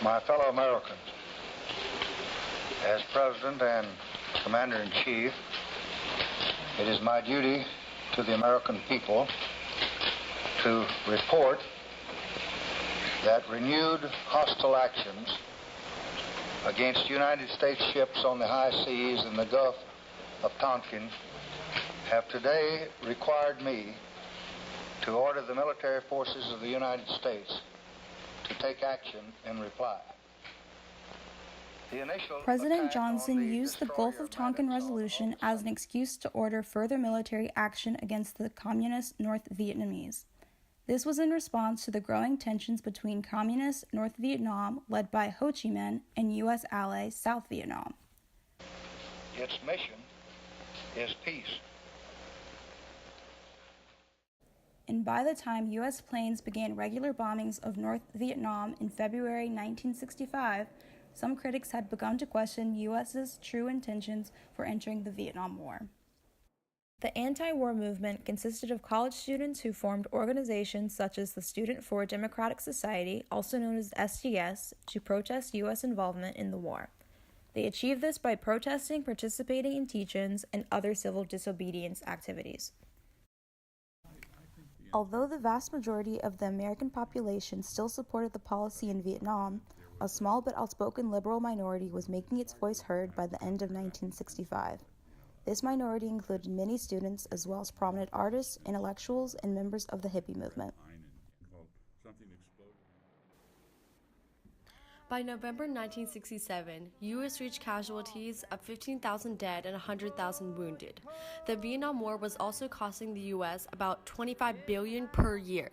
My fellow Americans, as President and Commander-in-Chief, it is my duty to the American people to report that renewed hostile actions against United States ships on the high seas in the Gulf of Tonkin have today required me to order the military forces of the United States to take action in reply. President Johnson used the Gulf of Tonkin resolution as an excuse to order further military action against the communist North Vietnamese. This was in response to the growing tensions between communist North Vietnam, led by Ho Chi Minh, and U.S. ally South Vietnam. Its mission is peace. And by the time U.S. planes began regular bombings of North Vietnam in February 1965, some critics had begun to question U.S.'s true intentions for entering the Vietnam War. The anti-war movement consisted of college students who formed organizations such as the Student for a Democratic Society, also known as SDS, to protest U.S. involvement in the war. They achieved this by protesting, participating in teach-ins, and other civil disobedience activities. Although the vast majority of the American population still supported the policy in Vietnam, a small but outspoken liberal minority was making its voice heard by the end of 1965. This minority included many students as well as prominent artists, intellectuals, and members of the hippie movement. By November 1967, U.S. reached casualties of 15,000 dead and 100,000 wounded. The Vietnam War was also costing the U.S. about $25 billion per year.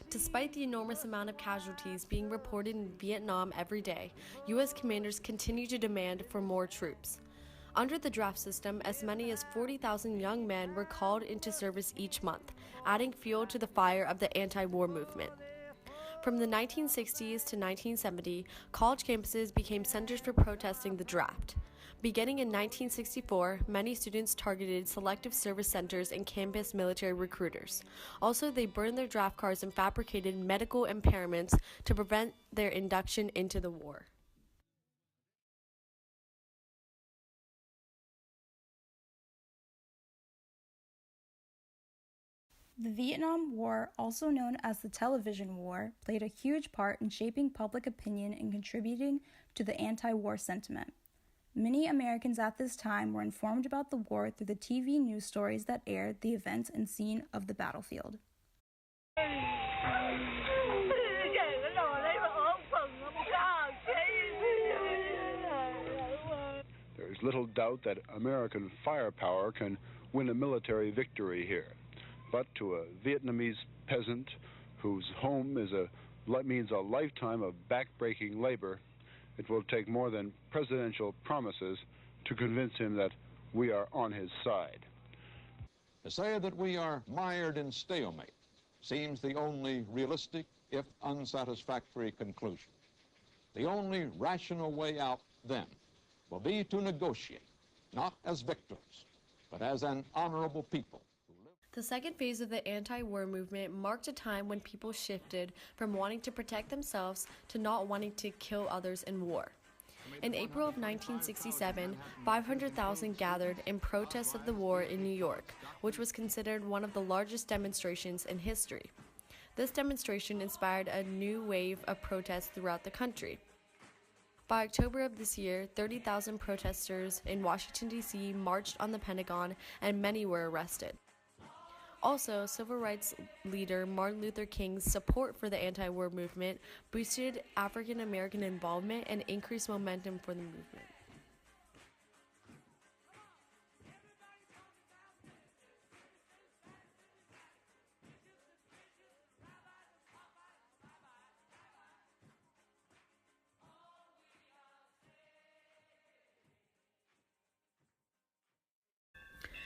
Despite the enormous amount of casualties being reported in Vietnam every day, U.S. commanders continued to demand for more troops. Under the draft system, as many as 40,000 young men were called into service each month, adding fuel to the fire of the anti-war movement. From the 1960s to 1970, college campuses became centers for protesting the draft. Beginning in 1964, many students targeted selective service centers and campus military recruiters. Also, they burned their draft cards and fabricated medical impairments to prevent their induction into the war. The Vietnam War, also known as the Television War, played a huge part in shaping public opinion and contributing to the anti-war sentiment. Many Americans at this time were informed about the war through the TV news stories that aired the events and scene of the battlefield. There is little doubt that American firepower can win a military victory here. But to a Vietnamese peasant whose home means a lifetime of back-breaking labor, it will take more than presidential promises to convince him that we are on his side. To say that we are mired in stalemate seems the only realistic, if unsatisfactory, conclusion. The only rational way out, then, will be to negotiate, not as victims, but as an honorable people. The second phase of the anti-war movement marked a time when people shifted from wanting to protect themselves to not wanting to kill others in war. In April of 1967, 500,000 gathered in protest of the war in New York, which was considered one of the largest demonstrations in history. This demonstration inspired a new wave of protests throughout the country. By October of this year, 30,000 protesters in Washington, D.C. marched on the Pentagon, and many were arrested. Also, civil rights leader Martin Luther King's support for the anti-war movement boosted African American involvement and increased momentum for the movement.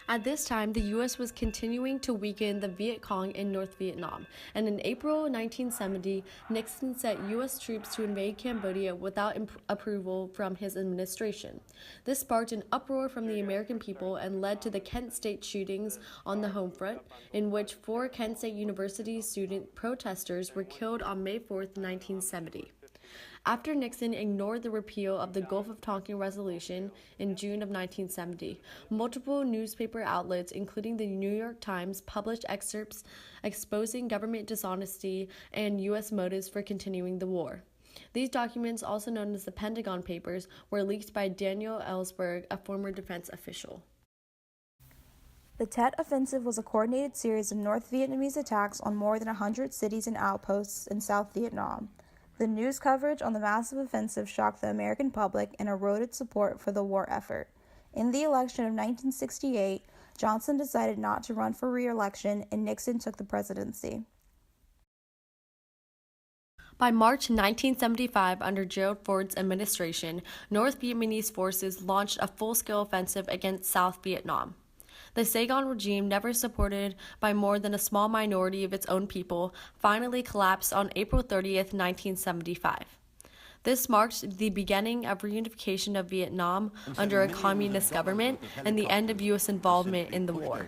At this time, the U.S. was continuing to weaken the Viet Cong in North Vietnam, and in April 1970, Nixon sent U.S. troops to invade Cambodia without approval from his administration. This sparked an uproar from the American people and led to the Kent State shootings on the home front, in which 4 Kent State University student protesters were killed on May 4, 1970. After Nixon ignored the repeal of the Gulf of Tonkin Resolution in June of 1970, multiple newspaper outlets, including the New York Times, published excerpts exposing government dishonesty and U.S. motives for continuing the war. These documents, also known as the Pentagon Papers, were leaked by Daniel Ellsberg, a former defense official. The Tet Offensive was a coordinated series of North Vietnamese attacks on more than 100 cities and outposts in South Vietnam. The news coverage on the massive offensive shocked the American public and eroded support for the war effort. In the election of 1968, Johnson decided not to run for re-election, and Nixon took the presidency. By March 1975, under Gerald Ford's administration, North Vietnamese forces launched a full-scale offensive against South Vietnam. The Saigon regime, never supported by more than a small minority of its own people, finally collapsed on April 30th, 1975. This marked the beginning of reunification of Vietnam under a communist government and the end of U.S. involvement in the war.